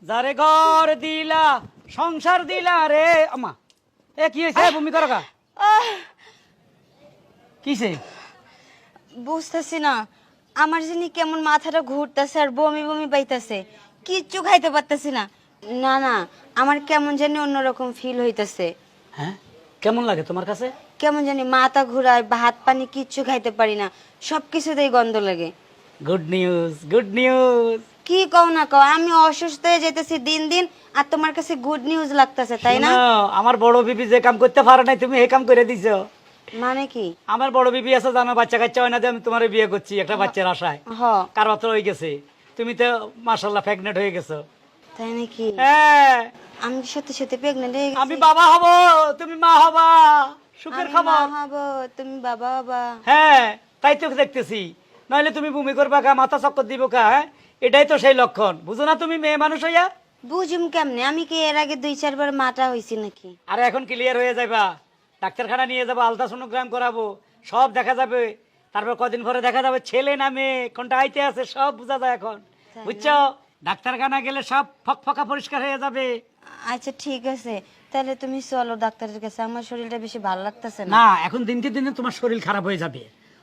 যারে ঘর দিলা সংসার দিলা রে আমা এ কি হয়েছে ভূমি করো কা কিসে বুঝতেছি না আমার জানি কেমন মাথাটা ঘুরতেছে আর বমি বমি পাইতেছে কিচ্ছু খাইতে পারতেছি না না না আমার কেমন জানি অন্যরকম ফিল হইতেছে হ্যাঁ কেমন লাগে তোমার কাছে কেমন জানি মাথা ঘুরায় ভাত পানি কিচ্ছু খাইতে পারি না সবকিছুতেই গন্ধ লাগে গুড নিউজ গুড নিউজ কি কও না কও আমি অসুস্থ হয়ে যেতেছি দিন দিন আর তোমার কাছে গুড নিউজ লাগতেছে তাই না আমার বড় বিবি যে কাম করতে পারে নাই তুমি এই কাম করে দিছো মানে কি আমার বড় বিবি আছে জানো বাচ্চা কাচ্চা হয় না যে আমি তোমার বিয়ে করছি একটা বাচ্চার আশায় হ কার বাচ্চা হয়ে গেছে তুমি তো মাশাআল্লাহ প্রেগনেন্ট হয়ে গেছো তাই নাকি হ্যাঁ আমি কি সত্যি সত্যি প্রেগনেন্ট হয়ে গেছি আমি বাবা হব তুমি মা হবা সুখের আমি খবর মা হবো তুমি বাবা হবা হ্যাঁ তাই তো দেখতেছি নইলে তুমি ভূমি করবা কা মাথা চক্কর দিব কা হ্যাঁ? এটাই তো সেই লক্ষণ বুঝো না তুমি মেয়ে মানুষ হইয়া বুঝুম কেমনে আমি কি এর আগে 2-4 বার মাটা হইছি নাকি আর এখন ক্লিয়ার হয়ে যাবা ডাক্তারখানা নিয়ে যাবো আলট্রাসোনোগ্রাম করাবো সব দেখা যাবে তারপর কদিন পরে দেখা যাবে ছেলে না মেয়ে কোনটা আইতে আছে সব বোঝা যায় এখন বুঝছো ডাক্তারখানা গেলে সব ফকফকা পরিষ্কার হয়ে যাবে আচ্ছা ঠিক আছে তাহলে তুমি চলো ডাক্তারের কাছে আমার শরীরটা বেশি ভালো লাগতেছে না না এখন দিনকে দিনে তোমার শরীর খারাপ হয়ে যাবে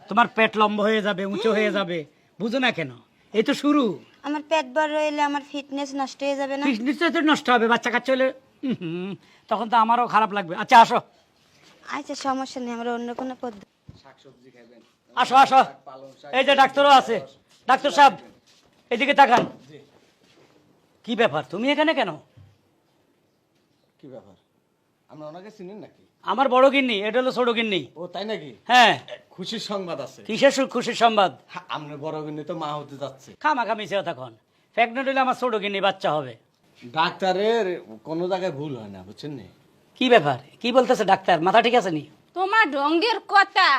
তোমার পেট লম্বা হয়ে যাবে উঁচু হয়ে যাবে বুঝো না কেন এই তো শুরু আমার পেট বড় হইলে আমার ফিটনেস নষ্ট হয়ে যাবে না নিশ্চয় তো নষ্ট হবে বাচ্চা কাচ্চা হলে তখন তো আমারও খারাপ লাগবে আচ্ছা আসো আচ্ছা সমস্যা নেই আমরা অন্য কোনো পদ্ধতি আসো আসো এই যে ডাক্তারও আছে ডাক্তার সাহেব এদিকে তাকান কি ব্যাপার তুমি এখানে কেন কি ব্যাপার আমরা ওনাকে চিনেন নাকি আমার বড় গিন্নি এটা হলো ছোট গিন্নি ও তাই নাকি হ্যাঁ খুশির সংবাদ আছে কিসের খুশির সংবাদ আপনার বড় কিন্তু তো মা হতে যাচ্ছে খামাখামি সে তখন প্রেগনেন্ট হলে আমার ছোট গিন্নি বাচ্চা হবে ডাক্তারের কোনো জায়গায় ভুল হয় না বুঝছেন নি কি ব্যাপার কি বলতেছে ডাক্তার মাথা ঠিক আছে নি তোমার রঙের কথা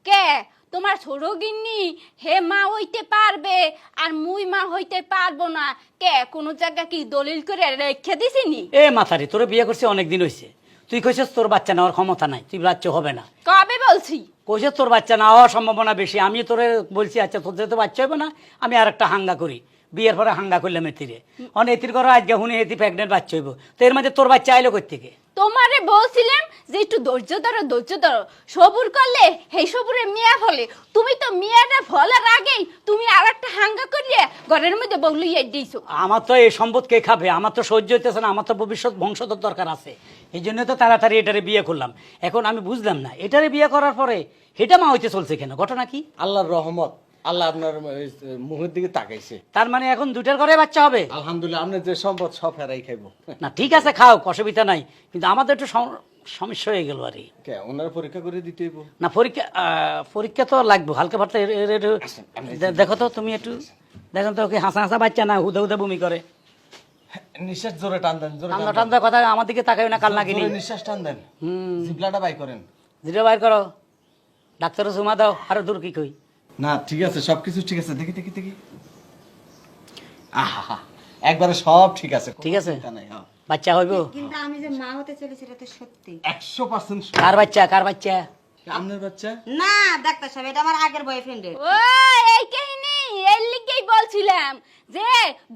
কে তোমার ছোট গিন্নি হে মা হইতে পারবে আর মুই মা হইতে পারবো না কে কোন জায়গা কি দলিল করে রেখে দিছিনি এ মাথারি তোর বিয়ে করছি অনেকদিন হয়েছে তুই কইছিস তোর বাচ্চা নেওয়ার ক্ষমতা নাই তুই বাচ্চা হবে না কবে বলছি কইছিস তোর বাচ্চা না হওয়ার সম্ভাবনা বেশি আমি তোরে বলছি আচ্ছা তোর যেহেতু বাচ্চা হবে না আমি আর একটা হাঙ্গা করি বিয়ের পরে হাঙ্গা করলাম এতিরে অনেক এতির করো আজকে হুনে এতি প্রেগনেন্ট বাচ্চা হইব তো এর মধ্যে তোর বাচ্চা আইলো কই থেকে তোমারে বলছিলাম যে একটু ধৈর্য ধরো সবুর করলে সেই সবুরে মিয়া ফলে তুমি তো মিয়াটা ফলার আগেই তুমি আর একটা হাঙ্গা করিয়ে ঘরের মধ্যে বগলুইয়া দিয়েছো আমার তো এই সম্পদ কে খাবে আমার তো সহ্য হইতেছে না আমার তো ভবিষ্যৎ বংশধর দরকার আছে এই জন্য তো তাড়াতাড়ি এটারে বিয়ে করলাম এখন আমি বুঝলাম না এটারে বিয়ে করার পরে এটা মা হইতে চলছে কেন ঘটনা কি আল্লাহর রহমত আল্লাহ আপনার মুখের দিকে তাকাইছে তার মানে এখন দুটার ঘরে বাচ্চা হবে আলহামদুলিল্লাহ আপনার যে সম্পদ সব ফেরাই খাইবো না ঠিক আছে খাও অসুবিধা নাই কিন্তু আমাদের একটু সমস্যা হয়ে গেল আর কে ওনারা পরীক্ষা করে দিতে হইব না পরীক্ষা তো লাগবে হালকা ভারটা দেখো তো তুমি একটু দেখো তো ওকে হাসা হাসা বাচ্চা না হুদা হুদা বমি করে নিঃশ্বাস জোরে টান দেন জোরে ঠান্ডা ঠান্ডা কথা আমার দিকে তাকাই না কাল নাকি জোরে নিঃশ্বাস টান দেন জিবলাটা বাই করেন জিরো বাইর করো ডাক্তারও জমা দাও আরো দূর কি কই না ঠিক আছে সবকিছু ঠিক আছে দেখি দেখি দেখি আহা একবারে সব ঠিক আছে ঠিক আছে চিন্তা নাই, হ্যাঁ। বাচ্চা হইব কিন্তু আমি যে মা হতে চলেছি এটা তো সত্যি 100% কার বাচ্চা আপনার বাচ্চা না ডাক্তার সাহেব এটা আমার আগের বয়ফ্রেন্ডের ও এই কাহিনী এর লিগেই বলছিলাম যে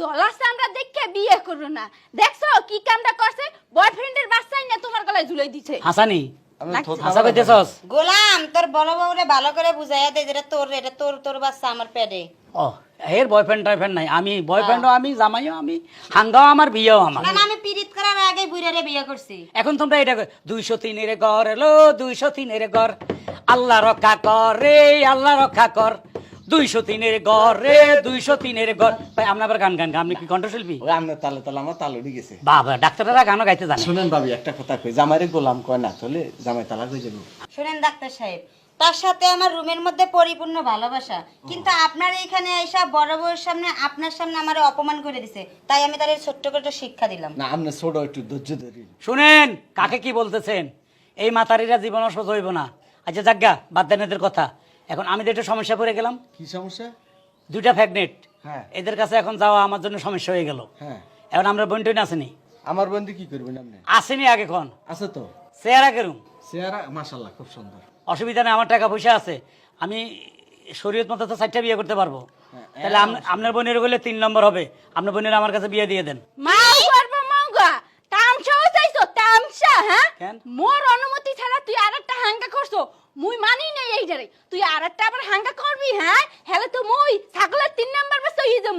দলা চামড়া দেখে বিয়ে করো না দেখছো কি কামটা করছে বয়ফ্রেন্ডের বাচ্চাই না তোমার গলায় ঝুলাই দিছে হাসানি আপনার থোতা হাসা কইতেছস গোলাম তোর বড় বউরে ভালো করে বুঝাইয়া দে যেটা তোর তোর বাচ্চা আমার পেটে ও এর বয়ফ্রেন্ড টয়ফ্রেন্ড নাই আমি বয়ফ্রেন্ডও আমি জামাইও আমি হাঙ্গাও আমার বিয়েও আমার না আমি পিরিত করার আগে বুইরারে বিয়ে করছি এখন তোমরা এটা 203 এর ঘর এলো 203 এর ঘর আল্লাহ রক্ষা কর রে আল্লাহ রক্ষা কর 203 এর ঘর রে 203 এর ঘর ভাই আমরা আবার গান আপনি কি কণ্ঠশিল্পী ওই আপনার তালে তালে আমার তাল উঠে গেছে বাবা ডাক্তাররা গানও গাইতে জানে শুনেন ভাবি একটা কথা কই জামাইরে গোলাম কয় না চলে জামাই তালাক হয়ে যাবে শুনেন ডাক্তার সাহেব তার সাথে আমার রুমের মধ্যে পরিপূর্ণ ভালোবাসা কিন্তু আপনার এইখানে এসে বড় বউয়ের সামনে আপনার সামনে আমারে অপমান করে দিছে তাই আমি তার ছোট্ট করে একটা শিক্ষা দিলাম না আপনি ছোট একটু ধৈর্য ধরি শুনেন কাকে কি বলতেছেন এই মাতারিরা জীবন সহ্য হইব না আচ্ছা জাগ্গা বাদ দেন এদের কথা এখন আমি তো একটা সমস্যা পড়ে গেলাম কি সমস্যা দুইটা প্রেগনেন্ট হ্যাঁ এদের কাছে এখন যাওয়া আমার জন্য সমস্যা হয়ে গেল হ্যাঁ এখন আমরা বন্টন আসেনি আমার বন্ধু কি করবেন আপনি আসেনি আগে কোন আছে তো চেহারা কেরম চেহারা মাশাআল্লাহ খুব সুন্দর অসুবিধা নেই আমার টাকা পয়সা আছে আমি শরীয়ত মতো তো 4টা বিয়ে করতে পারবো তাহলে আপনার বোনের গেলে 3 নম্বর হবে আপনার বোনের আমার কাছে বিয়ে দিয়ে দেন মা কেন? মোর অনুমতি ছাড়া তুই আরেকটা হাঙ্গা করছো, মুই মানি নাই এই জারে। তুই আরেকটা আবার হাঙ্গা করবি, হ্যাঁ? হেলে তো মুই ছাগলের 3 নাম্বার বাস হই যাম।